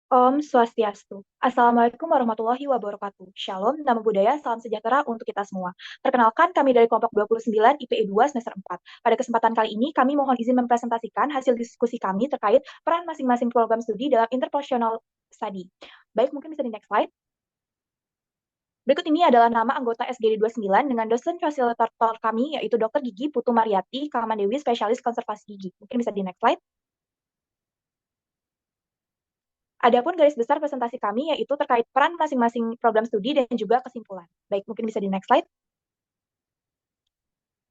Om Swastiastu. Assalamualaikum warahmatullahi wabarakatuh. Shalom, namo buddhaya, salam sejahtera untuk kita semua. Perkenalkan, kami dari kelompok 29 IPE 2 semester 4. Pada kesempatan kali ini, kami mohon izin mempresentasikan hasil diskusi kami terkait peran masing-masing program studi dalam interprofessional study. Baik, mungkin bisa di next slide. Berikut ini adalah nama anggota SGD 29 dengan dosen fasilitator kami, yaitu Dr. Gigi Putu Mariati, Kamadewi, spesialis konservasi gigi. Mungkin bisa di next slide. Adapun garis besar presentasi kami yaitu terkait peran masing-masing program studi dan juga kesimpulan. Baik, mungkin bisa di next slide.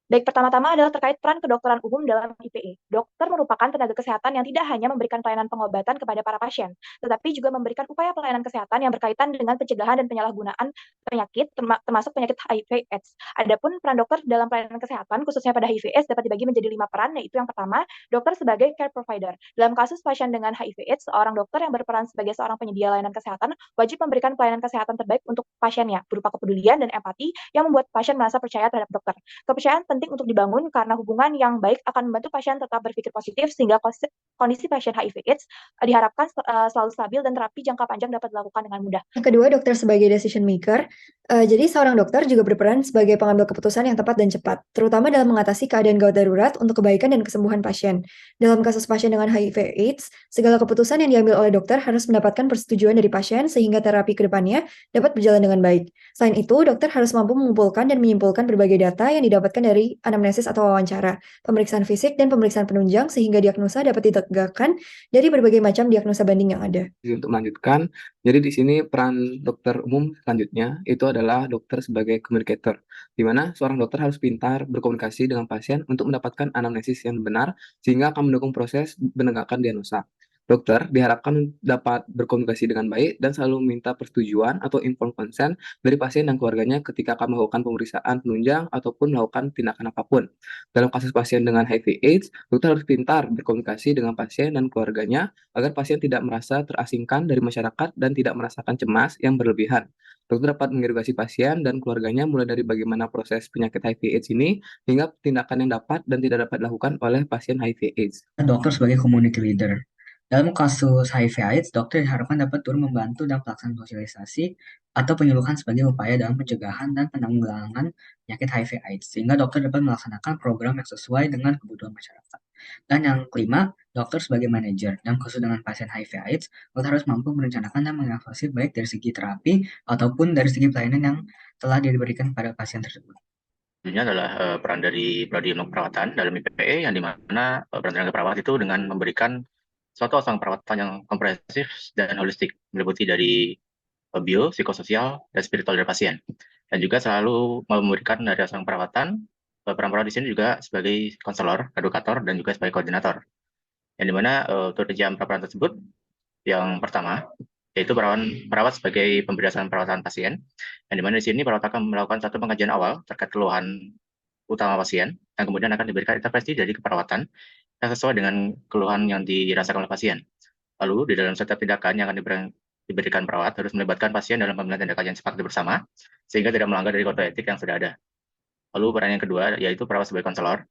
Baik, pertama-tama adalah terkait peran kedokteran umum dalam IPE. Dokter merupakan tenaga kesehatan yang tidak hanya memberikan pelayanan pengobatan kepada para pasien, tetapi juga memberikan upaya pelayanan kesehatan yang berkaitan dengan pencegahan dan penyalahgunaan penyakit, termasuk penyakit HIV/AIDS. Adapun peran dokter dalam pelayanan kesehatan, khususnya pada HIV/AIDS, dapat dibagi menjadi 5 peran, yaitu yang pertama, dokter sebagai care provider. Dalam kasus pasien dengan HIV/AIDS, seorang dokter yang berperan sebagai seorang penyedia layanan kesehatan wajib memberikan pelayanan kesehatan terbaik untuk pasiennya, berupa kepedulian dan empati yang membuat pasien merasa percaya terhadap dokter. Kepercayaan penting untuk dibangun karena hubungan yang baik akan membantu pasien tetap berpikir positif sehingga kondisi pasien HIV/AIDS diharapkan selalu stabil dan terapi jangka panjang dapat dilakukan dengan mudah. Yang kedua, dokter sebagai decision maker. Jadi, seorang dokter juga berperan sebagai pengambil keputusan yang tepat dan cepat, terutama dalam mengatasi keadaan gawat darurat untuk kebaikan dan kesembuhan pasien. Dalam kasus pasien dengan HIV/AIDS, segala keputusan yang diambil oleh dokter harus mendapatkan persetujuan dari pasien sehingga terapi ke depannya dapat berjalan dengan baik. Selain itu, dokter harus mampu mengumpulkan dan menyimpulkan berbagai data yang didapatkan dari anamnesis atau wawancara, pemeriksaan fisik, dan pemeriksaan penunjang sehingga diagnosa dapat ditegakkan dari berbagai macam diagnosa banding yang ada. Untuk melanjutkan, jadi di sini peran dokter umum selanjutnya itu adalah dokter sebagai communicator, di mana seorang dokter harus pintar berkomunikasi dengan pasien untuk mendapatkan anamnesis yang benar sehingga akan mendukung proses penegakan diagnosa. Dokter diharapkan dapat berkomunikasi dengan baik dan selalu minta persetujuan atau informed consent dari pasien dan keluarganya ketika akan melakukan pemeriksaan penunjang ataupun melakukan tindakan apapun. Dalam kasus pasien dengan HIV/AIDS, dokter harus pintar berkomunikasi dengan pasien dan keluarganya agar pasien tidak merasa terasingkan dari masyarakat dan tidak merasakan cemas yang berlebihan. Dokter dapat mengedukasi pasien dan keluarganya mulai dari bagaimana proses penyakit HIV/AIDS ini hingga tindakan yang dapat dan tidak dapat dilakukan oleh pasien HIV/AIDS. Dokter sebagai community leader. Dalam kasus HIV/AIDS, dokter diharapkan dapat turut membantu dalam pelaksanaan sosialisasi atau penyuluhan sebagai upaya dalam pencegahan dan penanggulangan penyakit HIV/AIDS, sehingga dokter dapat melaksanakan program yang sesuai dengan kebutuhan masyarakat. Dan yang kelima, dokter sebagai manajer. Dalam kasus dengan pasien HIV/AIDS, dokter harus mampu merencanakan dan mengevaluasi baik dari segi terapi ataupun dari segi pelayanan yang telah diberikan pada pasien tersebut. Ini adalah peran dari prodi ilmu perawatan dalam IPE yang dimana peran tenaga perawat itu dengan memberikan suatu asuhan perawatan yang komprehensif dan holistik, meliputi dari bio, psikososial, dan spiritual dari pasien. Dan juga selalu memberikan dari asuhan perawatan, peran perawat di sini juga sebagai konselor, edukator, dan juga sebagai koordinator. Yang dimana untuk jam peran tersebut, yang pertama, yaitu perawat sebagai pemberdayaan perawatan pasien, yang dimana di sini perawat akan melakukan satu pengajian awal terkait keluhan utama pasien, dan kemudian akan diberikan intervensi dari keperawatan yang sesuai dengan keluhan yang dirasakan oleh pasien. Lalu, di dalam setiap tindakan yang akan diberikan perawat harus melibatkan pasien dalam pemilihan tindakan yang sepakati bersama, sehingga tidak melanggar dari kode etik yang sudah ada. Lalu, peran yang kedua yaitu perawat sebagai konselor,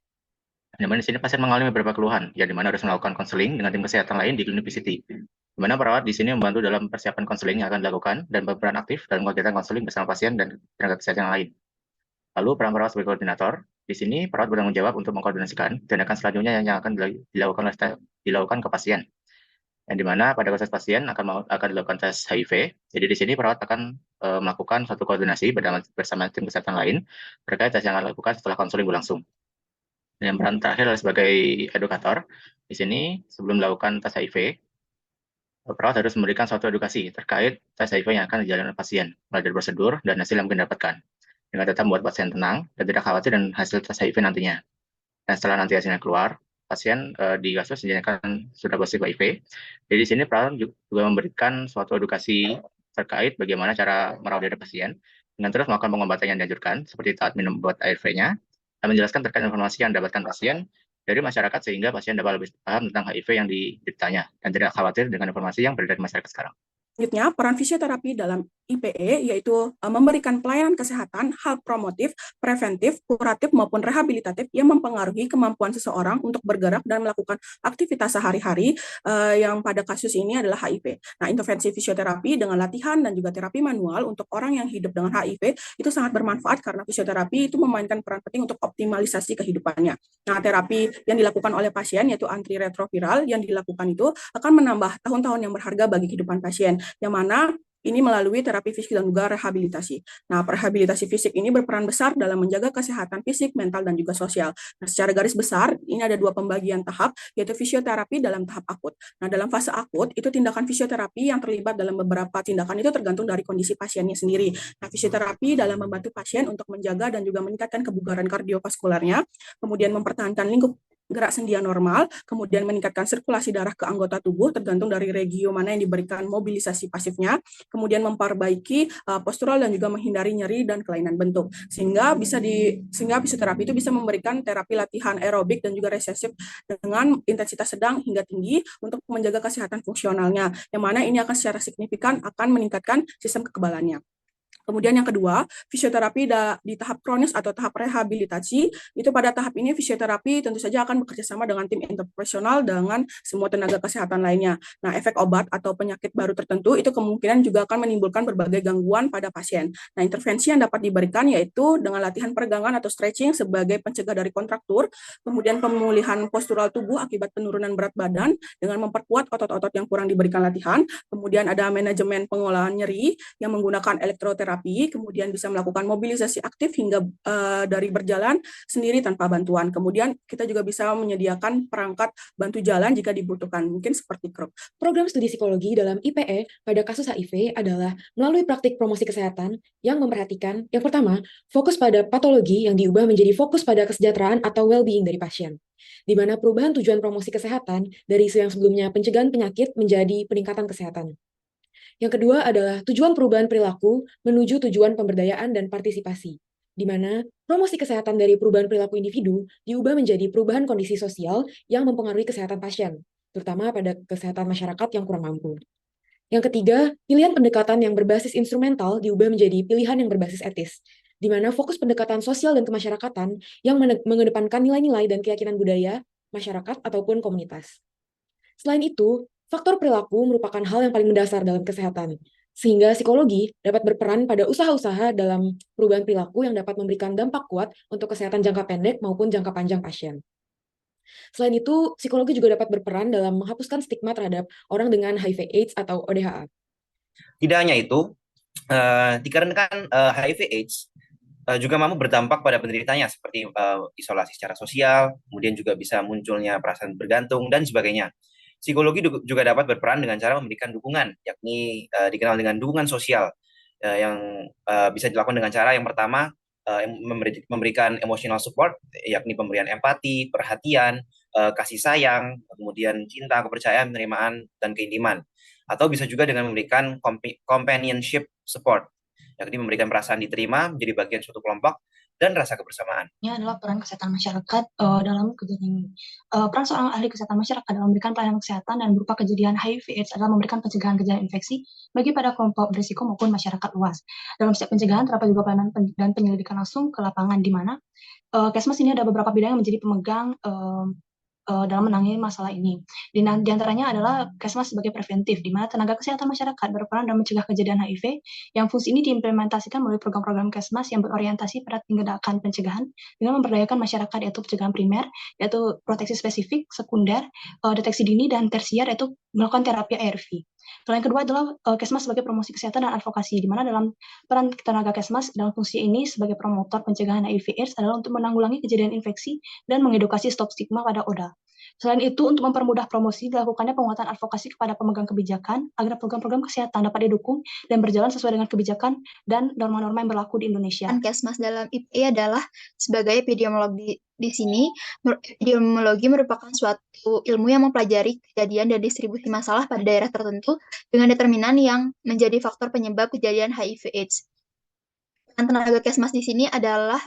di mana di sini pasien mengalami beberapa keluhan, yang dimana harus melakukan konseling dengan tim kesehatan lain di klinik PCT. Di mana perawat di sini membantu dalam persiapan konseling yang akan dilakukan dan berperan aktif dalam kegiatan konseling bersama pasien dan tenaga kesehatan yang lain. Lalu peran perawat sebagai koordinator, di sini perawat bertanggung jawab untuk mengkoordinasikan tindakan selanjutnya yang akan dilakukan ke pasien. Yang dimana pada kasus pasien akan dilakukan tes HIV. Jadi di sini perawat akan melakukan suatu koordinasi bersama tim kesehatan lain terkait tes yang akan dilakukan setelah konseling berlangsung. Dan yang peran terakhir adalah sebagai edukator. Di sini sebelum melakukan tes HIV, perawat harus memberikan suatu edukasi terkait tes HIV yang akan dijalani oleh pasien, mulai dari prosedur dan hasil yang mungkin didapatkan, dengan tetap membuat pasien tenang dan tidak khawatir dengan hasil tes HIV nantinya. Dan setelah nanti hasilnya keluar, pasien di kasus dinyatakan sudah positif HIV. Jadi di sini perawat juga memberikan suatu edukasi terkait bagaimana cara merawat diri pasien dengan terus melakukan pengobatan yang dianjurkan, seperti saat minum obat ARV-nya, dan menjelaskan terkait informasi yang didapatkan pasien dari masyarakat sehingga pasien dapat lebih paham tentang HIV yang dideritanya dan tidak khawatir dengan informasi yang beredar di masyarakat sekarang. Selanjutnya, peran fisioterapi dalam IPE, yaitu memberikan pelayanan kesehatan, hal promotif, preventif, kuratif, maupun rehabilitatif yang mempengaruhi kemampuan seseorang untuk bergerak dan melakukan aktivitas sehari-hari, yang pada kasus ini adalah HIV. Nah, intervensi fisioterapi dengan latihan dan juga terapi manual untuk orang yang hidup dengan HIV itu sangat bermanfaat karena fisioterapi itu memainkan peran penting untuk optimalisasi kehidupannya. Nah, terapi yang dilakukan oleh pasien yaitu antiretroviral yang dilakukan itu akan menambah tahun-tahun yang berharga bagi kehidupan pasien, yang mana ini melalui terapi fisik dan juga rehabilitasi. Nah, rehabilitasi fisik ini berperan besar dalam menjaga kesehatan fisik, mental, dan juga sosial. Nah, secara garis besar, ini ada 2 pembagian tahap, yaitu fisioterapi dalam tahap akut. Nah, dalam fase akut, itu tindakan fisioterapi yang terlibat dalam beberapa tindakan itu tergantung dari kondisi pasiennya sendiri. Nah, fisioterapi dalam membantu pasien untuk menjaga dan juga meningkatkan kebugaran kardiovaskularnya, kemudian mempertahankan lingkup gerak sendia normal, kemudian meningkatkan sirkulasi darah ke anggota tubuh tergantung dari regio mana yang diberikan mobilisasi pasifnya, kemudian memperbaiki postural dan juga menghindari nyeri dan kelainan bentuk. Sehingga fisioterapi itu bisa memberikan terapi latihan aerobik dan juga resesif dengan intensitas sedang hingga tinggi untuk menjaga kesehatan fungsionalnya, yang mana ini akan secara signifikan akan meningkatkan sistem kekebalannya. Kemudian yang kedua, fisioterapi di tahap kronis atau tahap rehabilitasi, itu pada tahap ini fisioterapi tentu saja akan bekerja sama dengan tim interprofesional dengan semua tenaga kesehatan lainnya. Nah, efek obat atau penyakit baru tertentu itu kemungkinan juga akan menimbulkan berbagai gangguan pada pasien. Nah, intervensi yang dapat diberikan yaitu dengan latihan peregangan atau stretching sebagai pencegah dari kontraktur, kemudian pemulihan postural tubuh akibat penurunan berat badan dengan memperkuat otot-otot yang kurang diberikan latihan, kemudian ada manajemen pengolahan nyeri yang menggunakan elektroterapi, kemudian bisa melakukan mobilisasi aktif hingga dari berjalan sendiri tanpa bantuan. Kemudian kita juga bisa menyediakan perangkat bantu jalan jika dibutuhkan, mungkin seperti kruk. Program studi psikologi dalam IPE pada kasus HIV adalah melalui praktik promosi kesehatan yang memperhatikan, yang pertama, fokus pada patologi yang diubah menjadi fokus pada kesejahteraan atau well-being dari pasien, di mana perubahan tujuan promosi kesehatan dari isu yang sebelumnya pencegahan penyakit menjadi peningkatan kesehatan. Yang kedua adalah tujuan perubahan perilaku menuju tujuan pemberdayaan dan partisipasi, di mana promosi kesehatan dari perubahan perilaku individu diubah menjadi perubahan kondisi sosial yang mempengaruhi kesehatan pasien, terutama pada kesehatan masyarakat yang kurang mampu. Yang ketiga, pilihan pendekatan yang berbasis instrumental diubah menjadi pilihan yang berbasis etis, di mana fokus pendekatan sosial dan kemasyarakatan yang mengedepankan nilai-nilai dan keyakinan budaya, masyarakat, ataupun komunitas. Selain itu, faktor perilaku merupakan hal yang paling mendasar dalam kesehatan, sehingga psikologi dapat berperan pada usaha-usaha dalam perubahan perilaku yang dapat memberikan dampak kuat untuk kesehatan jangka pendek maupun jangka panjang pasien. Selain itu, psikologi juga dapat berperan dalam menghapuskan stigma terhadap orang dengan HIV/AIDS atau ODHA. Tidak hanya itu, dikarenakan HIV/AIDS juga mampu berdampak pada penderitanya seperti isolasi secara sosial, kemudian juga bisa munculnya perasaan bergantung, dan sebagainya. Psikologi juga dapat berperan dengan cara memberikan dukungan, yakni dikenal dengan dukungan sosial, yang bisa dilakukan dengan cara yang pertama, memberikan emotional support, yakni pemberian empati, perhatian, kasih sayang, kemudian cinta, kepercayaan, penerimaan, dan keintiman. Atau bisa juga dengan memberikan companionship support, yakni memberikan perasaan diterima, menjadi bagian suatu kelompok, dan rasa kebersamaan. Ini adalah peran kesehatan masyarakat dalam kejadian ini. Peran seorang ahli kesehatan masyarakat dalam memberikan pelayanan kesehatan dan berupa kejadian HIV/AIDS adalah memberikan pencegahan kejadian infeksi bagi pada kelompok berisiko maupun masyarakat luas. Dalam setiap pencegahan terdapat juga pelayanan dan penyelidikan langsung ke lapangan, di mana Kesmas ini ada beberapa bidang yang menjadi pemegang dalam menangani masalah ini. Di antaranya adalah Kesmas sebagai preventif, di mana tenaga kesehatan masyarakat berperan dalam mencegah kejadian HIV, yang fungsi ini diimplementasikan melalui program-program Kesmas yang berorientasi pada tindakan pencegahan dengan memberdayakan masyarakat, yaitu pencegahan primer, yaitu proteksi spesifik, sekunder, deteksi dini, dan tersier, yaitu melakukan terapi ARV. Selain kedua adalah Kesmas sebagai promosi kesehatan dan advokasi, di mana dalam peran tenaga Kesmas dalam fungsi ini sebagai promotor pencegahan HIV/AIDS adalah untuk menanggulangi kejadian infeksi dan mengedukasi stop stigma pada ODA. Selain itu, untuk mempermudah promosi, dilakukannya penguatan advokasi kepada pemegang kebijakan agar program-program kesehatan dapat didukung dan berjalan sesuai dengan kebijakan dan norma-norma yang berlaku di Indonesia. Kesmas dalam IPE adalah sebagai epidemiologi. Di sini, epidemiologi merupakan suatu ilmu yang mempelajari kejadian dan distribusi masalah pada daerah tertentu dengan determinan yang menjadi faktor penyebab kejadian HIV/AIDS. Peran tenaga Kesmas di sini adalah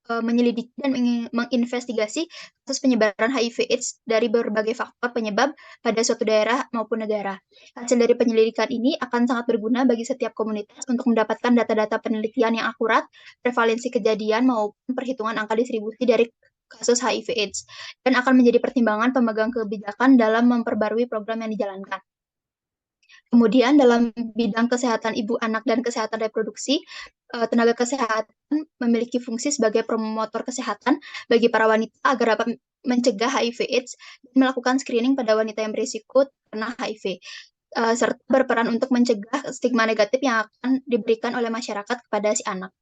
menyelidiki dan menginvestigasi kasus penyebaran HIV/AIDS dari berbagai faktor penyebab pada suatu daerah maupun negara. Hasil dari penyelidikan ini akan sangat berguna bagi setiap komunitas untuk mendapatkan data-data penelitian yang akurat, prevalensi kejadian maupun perhitungan angka distribusi dari kasus HIV/AIDS, dan akan menjadi pertimbangan pemegang kebijakan dalam memperbarui program yang dijalankan. Kemudian dalam bidang kesehatan ibu, anak, dan kesehatan reproduksi, tenaga kesehatan memiliki fungsi sebagai promotor kesehatan bagi para wanita agar dapat mencegah HIV/AIDS dan melakukan screening pada wanita yang berisiko terkena HIV, serta berperan untuk mencegah stigma negatif yang akan diberikan oleh masyarakat kepada si anak.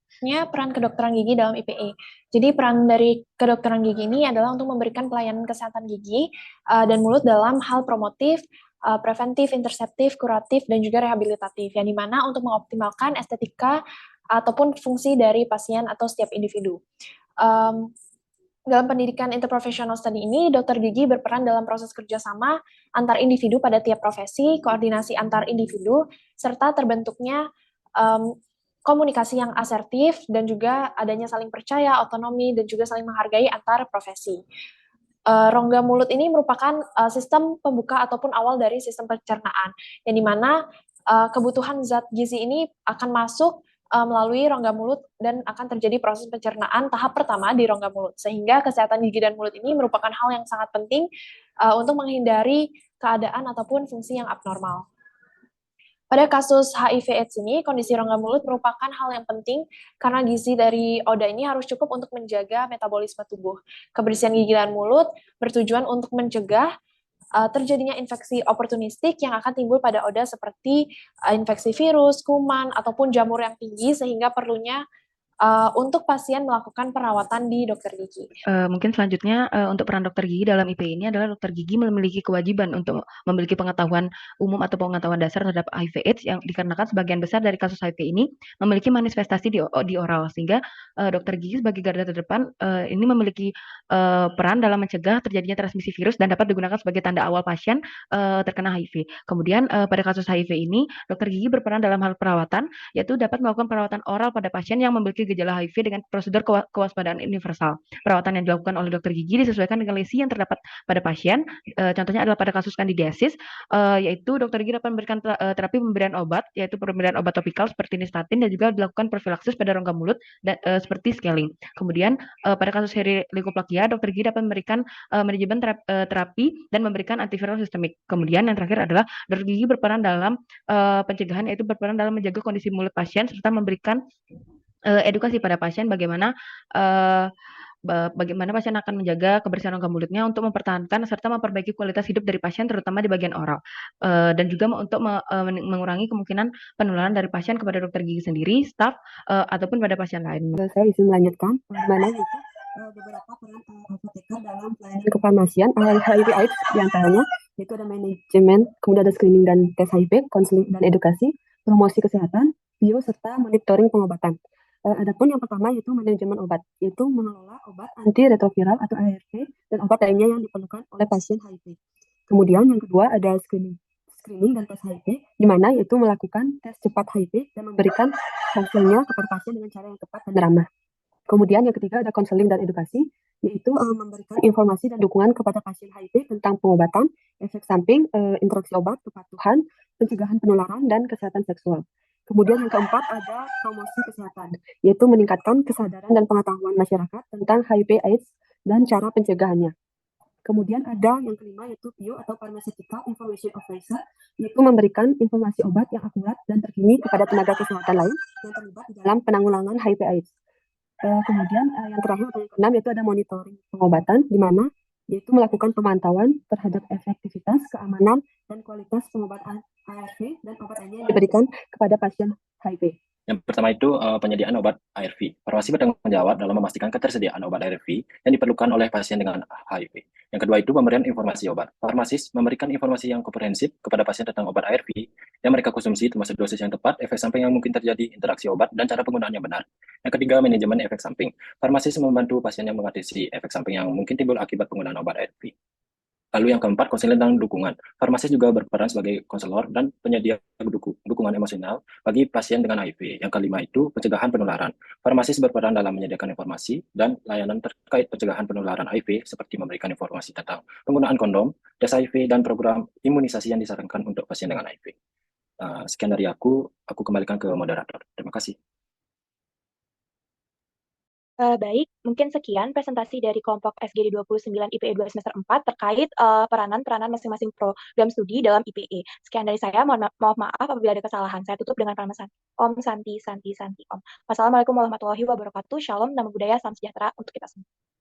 Peran kedokteran gigi dalam IPE. Jadi peran dari kedokteran gigi ini adalah untuk memberikan pelayanan kesehatan gigi dan mulut dalam hal promotif, preventif, interseptif, kuratif, dan juga rehabilitatif, yang dimana untuk mengoptimalkan estetika ataupun fungsi dari pasien atau setiap individu. Dalam pendidikan interprofessional study ini, dokter gigi berperan dalam proses kerjasama antar individu pada tiap profesi, koordinasi antar individu, serta terbentuknya komunikasi yang asertif, dan juga adanya saling percaya, otonomi, dan juga saling menghargai antar profesi. Rongga mulut ini merupakan sistem pembuka ataupun awal dari sistem pencernaan, yang dimana kebutuhan zat gizi ini akan masuk melalui rongga mulut dan akan terjadi proses pencernaan tahap pertama di rongga mulut, sehingga kesehatan gigi dan mulut ini merupakan hal yang sangat penting untuk menghindari keadaan ataupun fungsi yang abnormal. Pada kasus HIV/AIDS ini, kondisi rongga mulut merupakan hal yang penting karena gizi dari ODA ini harus cukup untuk menjaga metabolisme tubuh. Kebersihan gigi dan mulut bertujuan untuk mencegah terjadinya infeksi oportunistik yang akan timbul pada ODA seperti infeksi virus, kuman, ataupun jamur yang tinggi, sehingga perlunya untuk pasien melakukan perawatan di dokter gigi. Mungkin selanjutnya untuk peran dokter gigi dalam IPE ini adalah dokter gigi memiliki kewajiban untuk memiliki pengetahuan umum atau pengetahuan dasar terhadap HIV/AIDS yang dikarenakan sebagian besar dari kasus HIV ini memiliki manifestasi di oral, sehingga dokter gigi sebagai garda terdepan ini memiliki peran dalam mencegah terjadinya transmisi virus dan dapat digunakan sebagai tanda awal pasien terkena HIV. Kemudian pada kasus HIV ini dokter gigi berperan dalam hal perawatan, yaitu dapat melakukan perawatan oral pada pasien yang memiliki gejala HIV dengan prosedur kewaspadaan universal. Perawatan yang dilakukan oleh dokter gigi disesuaikan dengan lesi yang terdapat pada pasien. Contohnya adalah pada kasus kandidiasis, yaitu dokter gigi dapat memberikan terapi pemberian obat, yaitu pemberian obat topikal seperti nistatin, dan juga dilakukan profilaksis pada rongga mulut dan, seperti scaling. Kemudian pada kasus Helicobacter, dokter gigi dapat memberikan manajemen terapi dan memberikan antiviral sistemik. Kemudian yang terakhir adalah dokter gigi berperan dalam pencegahan, yaitu berperan dalam menjaga kondisi mulut pasien serta memberikan edukasi pada pasien bagaimana pasien akan menjaga kebersihan rongga mulutnya untuk mempertahankan serta memperbaiki kualitas hidup dari pasien, terutama di bagian oral, dan juga untuk mengurangi kemungkinan penularan dari pasien kepada dokter gigi sendiri, staf, ataupun pada pasien lain. Saya izin melanjutkan bagaimana itu beberapa peran apoteker dalam pelayanan kefarmasian HIV/AIDS diantaranya yaitu ada manajemen, kemudian ada screening dan tes HIV, konseling dan edukasi, promosi kesehatan, bio serta monitoring pengobatan. Adapun yang pertama yaitu manajemen obat, yaitu mengelola obat antiretroviral atau ARV dan obat lainnya yang diperlukan oleh pasien HIV. Kemudian yang kedua ada screening dan tes HIV, di mana yaitu melakukan tes cepat HIV dan memberikan hasilnya kepada pasien dengan cara yang tepat dan ramah. Kemudian yang ketiga ada konseling dan edukasi, yaitu memberikan informasi dan dukungan kepada pasien HIV tentang pengobatan, efek samping, interaksi obat, kepatuhan, pencegahan penularan, dan kesehatan seksual. Kemudian yang keempat ada promosi kesehatan, yaitu meningkatkan kesadaran dan pengetahuan masyarakat tentang HIV/AIDS dan cara pencegahannya. Kemudian ada yang kelima yaitu PIO atau Pharmaceutical Information Officer, yaitu memberikan informasi obat yang akurat dan terkini kepada tenaga kesehatan lain yang terlibat di dalam penanggulangan HIV/AIDS. Kemudian yang terakhir atau yang keenam yaitu ada monitoring pengobatan, di mana yaitu melakukan pemantauan terhadap efektivitas, keamanan, dan kualitas pengobatan ARV dan obat lainnya yang diberikan kepada pasien HIV. Yang pertama itu penyediaan obat ARV. Farmasi bertanggung jawab dalam memastikan ketersediaan obat ARV yang diperlukan oleh pasien dengan HIV. Yang kedua itu pemberian informasi obat. Farmasis memberikan informasi yang komprehensif kepada pasien tentang obat ARV yang mereka konsumsi, termasuk dosis yang tepat, efek samping yang mungkin terjadi, interaksi obat, dan cara penggunaannya benar. Yang ketiga, manajemen efek samping. Farmasis membantu pasien yang mengatasi efek samping yang mungkin timbul akibat penggunaan obat ARV. Lalu yang keempat, konseling dan dukungan. Farmasis juga berperan sebagai konselor dan penyedia dukungan emosional bagi pasien dengan HIV. Yang kelima itu pencegahan penularan. Farmasis berperan dalam menyediakan informasi dan layanan terkait pencegahan penularan HIV seperti memberikan informasi tentang penggunaan kondom, tes HIV, dan program imunisasi yang disarankan untuk pasien dengan HIV. Sekian dari aku kembalikan ke moderator. Terima kasih. Baik, mungkin sekian presentasi dari kelompok SGD 29 IPE 2 semester 4 terkait peranan-peranan masing-masing program studi dalam IPE. Sekian dari saya, maaf apabila ada kesalahan. Saya tutup dengan pesan Om Santi Om. Wassalamualaikum warahmatullahi wabarakatuh. Shalom, nama budaya, salam sejahtera untuk kita semua.